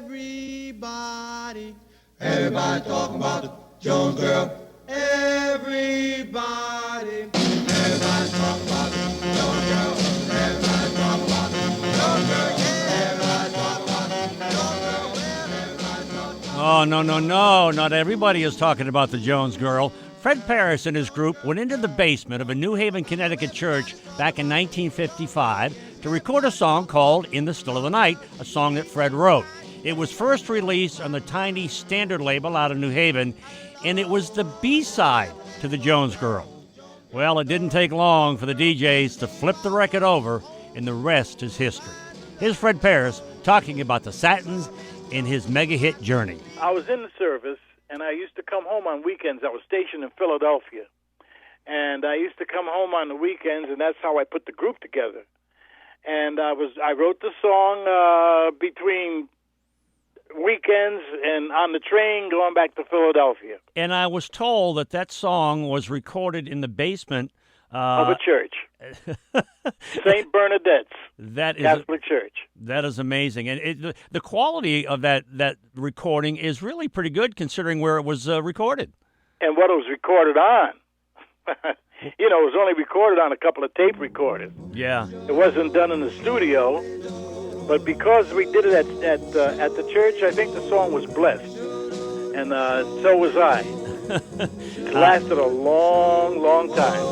Everybody, everybody talking about the Jones girl. Everybody, everybody talking about the Jones girl. Everybody talking about the Jones girl. Everybody talking about the Jones girl. Everybody talking about. Oh, no, no, no. Not everybody is talking about the Jones girl. Fred Parris and his group went into the basement of a New Haven, Connecticut church back in 1955 to record a song called In the Still of the Night, a song that Fred wrote. It was first released on the tiny Standard label out of New Haven, and it was the B-side to the Jones Girl. Well, it didn't take long for the DJs to flip the record over, and the rest is history. Here's Fred Parris talking about the Satins and his mega-hit journey. I was in the service, and I used to come home on weekends. I was stationed in Philadelphia, and I used to come home on the weekends, and that's how I put the group together. And I wrote the song between weekends and on the train going back to Philadelphia. And I was told that that song was recorded in the basement of a church, St. Bernadette's Catholic Church. That is amazing. And the quality of that recording is really pretty good considering where it was recorded. And what it was recorded on. It was only recorded on a couple of tape recorders. Yeah. It wasn't done in the studio. But because we did it at the church, I think the song was blessed. And so was I. It lasted a long, long time.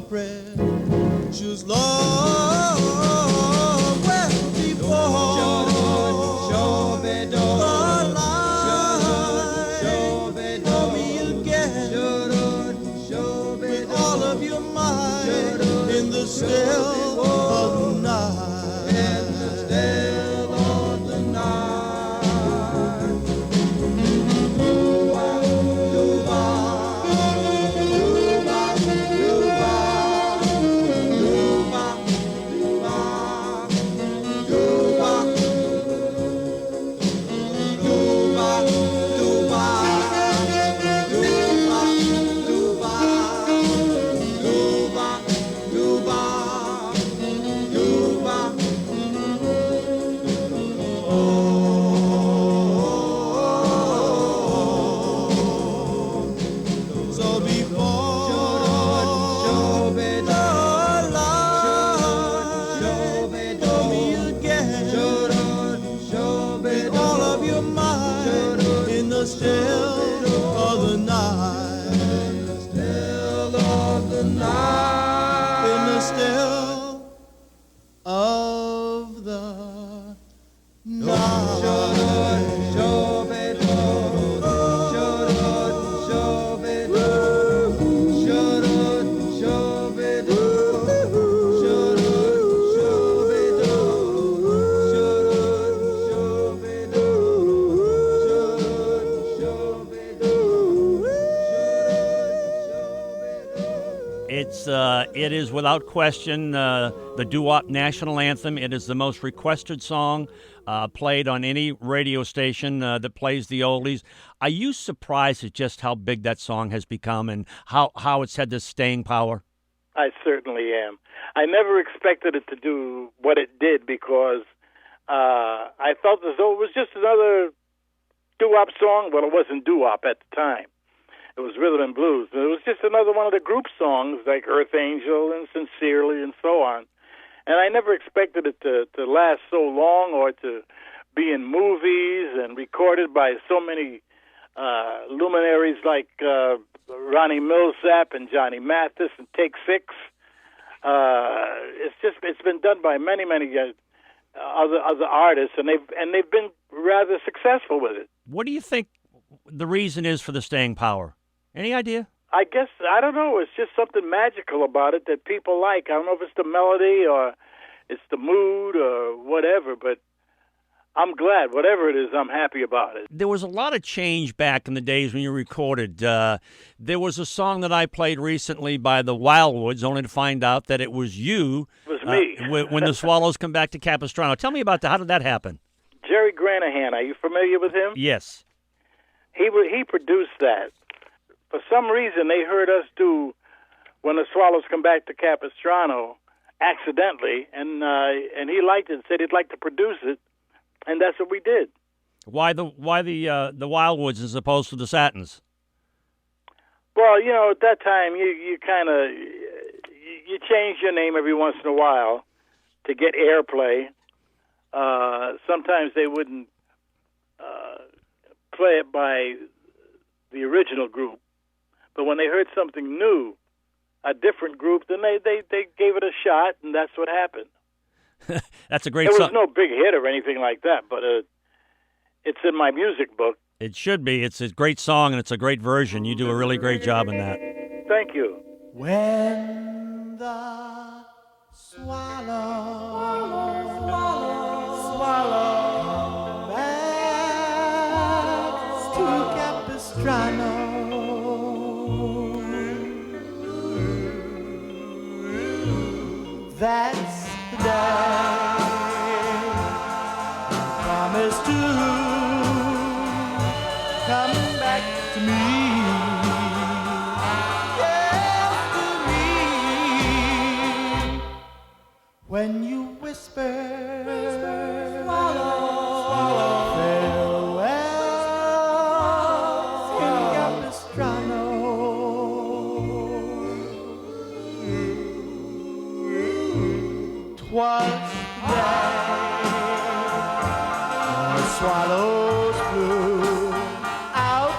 Precious love, well before the light, know me again with all of your might in the still of the night, in the still of the night. It is without question the doo-wop national anthem. It is the most requested song played on any radio station that plays the oldies. Are you surprised at just how big that song has become and how it's had this staying power? I certainly am. I never expected it to do what it did because I felt as though it was just another doo-wop song. Well, it wasn't doo-wop at the time. It was rhythm and blues. It was just another one of the group songs like Earth Angel and Sincerely and so on. And I never expected it to last so long or to be in movies and recorded by so many luminaries like Ronnie Millsap and Johnny Mathis and Take Six. It's been done by many other artists, and they've been rather successful with it. What do you think the reason is for the staying power? Any idea? I guess, I don't know. It's just something magical about it that people like. I don't know if it's the melody or it's the mood or whatever, but I'm glad. Whatever it is, I'm happy about it. There was a lot of change back in the days when you recorded. There was a song that I played recently by the Wildwoods, only to find out that it was you. It was me. When the Swallows Come Back to Capistrano. Tell me about that. How did that happen? Jerry Granahan, are you familiar with him? Yes. He produced that. For some reason, they heard us do When the Swallows Come Back to Capistrano accidentally, and he liked it and said he'd like to produce it, and that's what we did. Why the Wildwoods as opposed to the Satins? Well, at that time, you kind of you change your name every once in a while to get airplay. Sometimes they wouldn't play it by the original group. But when they heard something new, a different group, then they gave it a shot, and that's what happened. That's a great song. It was no big hit or anything like that, but it's in my music book. It should be. It's a great song, and it's a great version. You do a really great job in that. Thank you. When the swallow back to Capistrano, that's the day promise to come back to me. Yes, to me. When you whisper, swallow, farewell in Capistrano. Was the day the swallows flew out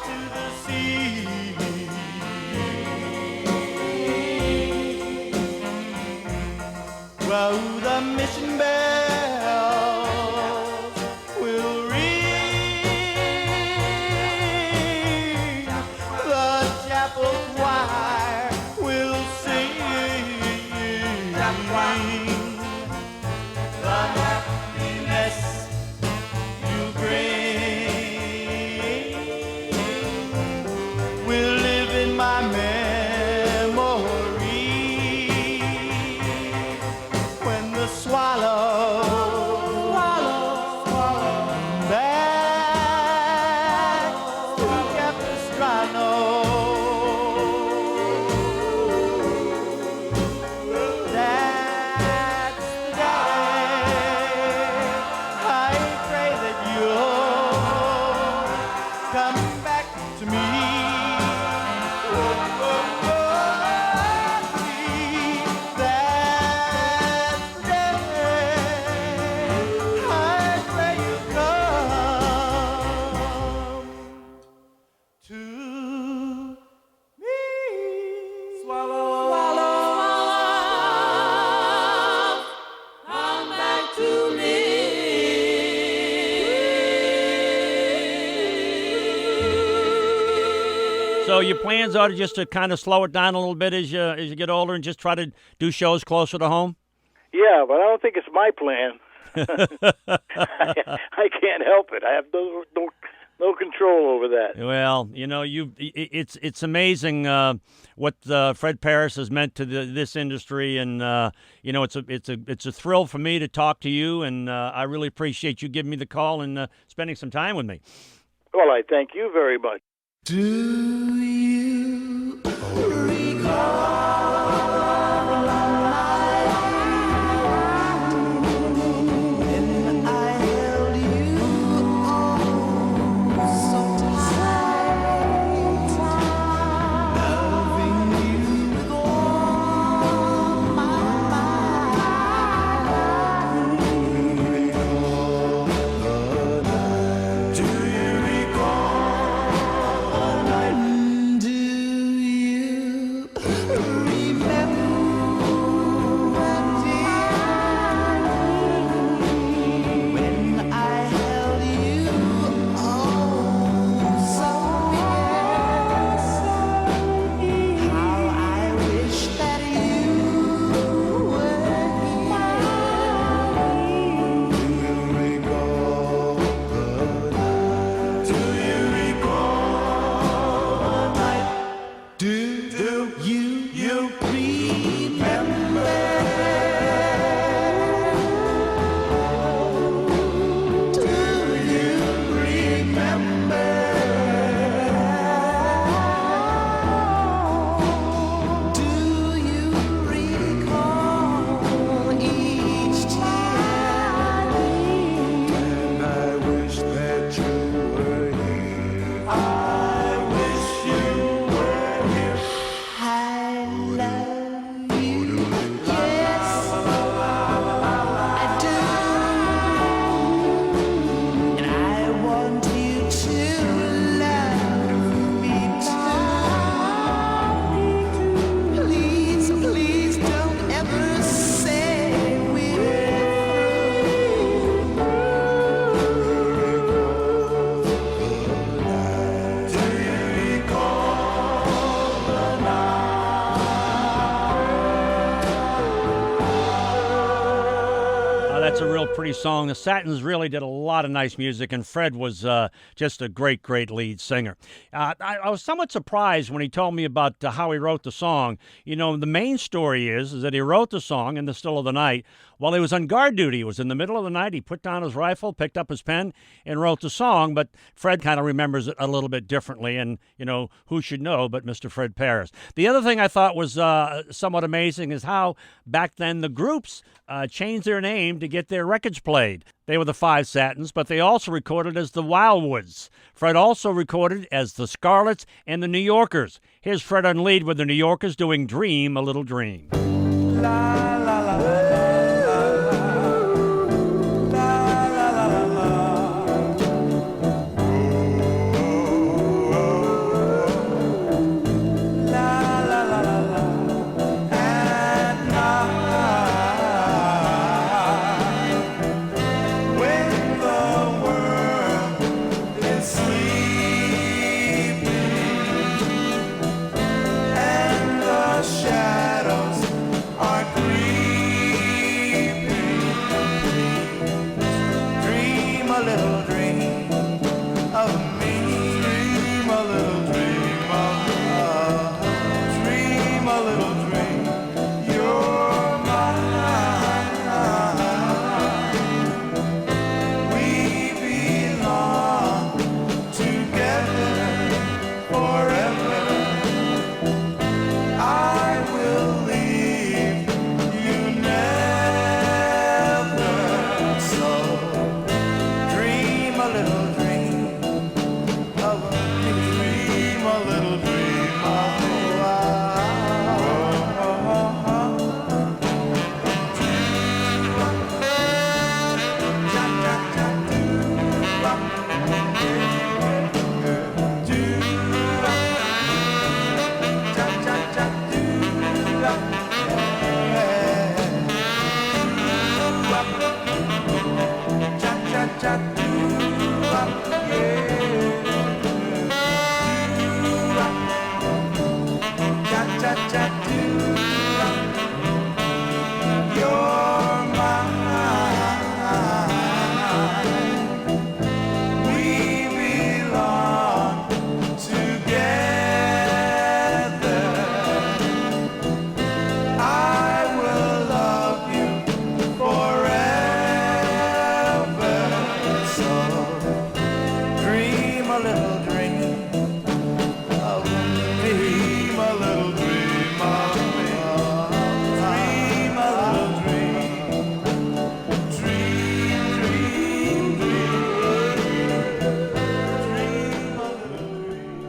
to the sea. Well, the mission bells will ring, the chapel choir will sing. The happiness you bring will live in my memory. When the swallow back to Capistrano. So your plans are just to kind of slow it down a little bit as you get older and just try to do shows closer to home? Yeah, but I don't think it's my plan. I can't help it. I have no control over that. Well, it's amazing what Fred Parris has meant to this industry, and it's a thrill for me to talk to you, and I really appreciate you giving me the call and spending some time with me. Well, I thank you very much. Do you recall? Do you recall? pretty song. The Satins really did a lot of nice music, and Fred was just a great, great lead singer. I was somewhat surprised when he told me about how he wrote the song. You know, the main story is that he wrote the song in the still of the night while he was on guard duty. It was in the middle of the night. He put down his rifle, picked up his pen, and wrote the song, but Fred kind of remembers it a little bit differently, and, you know, who should know but Mr. Fred Parris. The other thing I thought was somewhat amazing is how back then the groups changed their name to get their records played. They were the Five Satins, but they also recorded as the Wildwoods. Fred also recorded as the Scarlets and the New Yorkers. Here's Fred on lead with the New Yorkers doing Dream a Little Dream. La, la, la, la.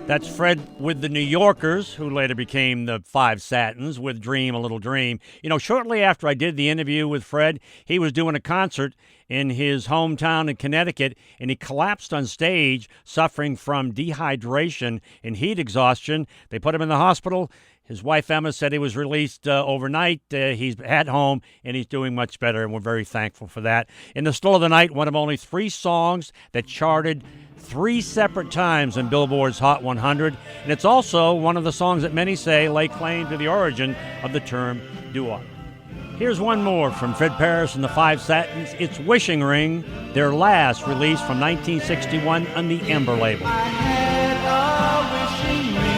That's Fred with the New Yorkers, who later became the Five Satins, with Dream a Little Dream. You know, shortly after I did the interview with Fred, he was doing a concert in his hometown in Connecticut, and he collapsed on stage, suffering from dehydration and heat exhaustion. They put him in the hospital. His wife, Emma, said he was released overnight. He's at home, and he's doing much better, and we're very thankful for that. In the Still of the Night, one of only 3 songs that charted 3 separate times in Billboard's Hot 100, and it's also one of the songs that many say lay claim to the origin of the term doo-wop. Here's one more from Fred Parris and the Five Satins. It's Wishing Ring, their last release from 1961 on the Ember label. I had a wishing ring.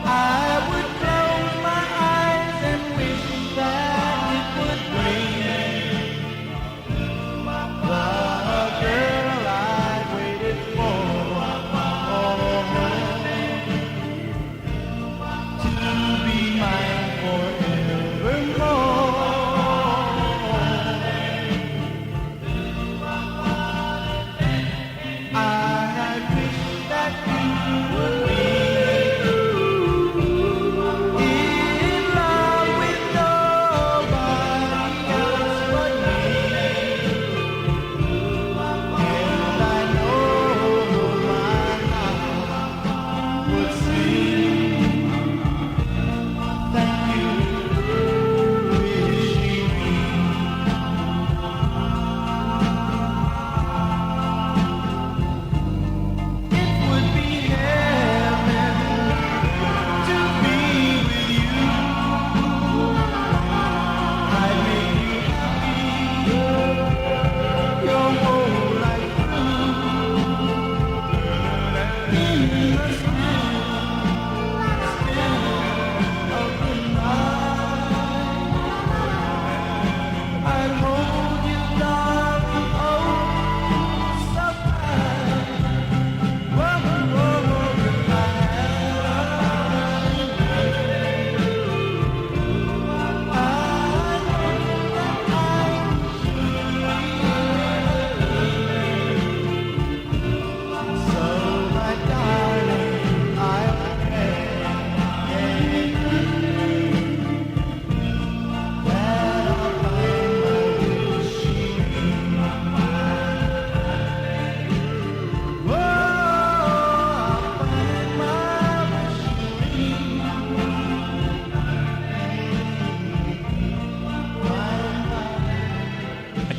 I would close my eyes and wish that it would bring the girl I waited for to be mine forevermore.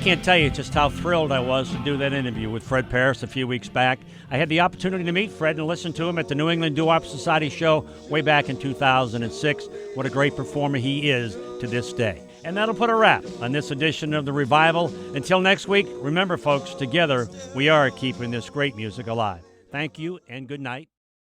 can't tell you just how thrilled I was to do that interview with Fred Parris a few weeks back. I had the opportunity to meet Fred and listen to him at the New England Doo-Wop Society show way back in 2006. What a great performer he is to this day. And that'll put a wrap on this edition of The Revival. Until next week, remember, folks, together we are keeping this great music alive. Thank you and good night.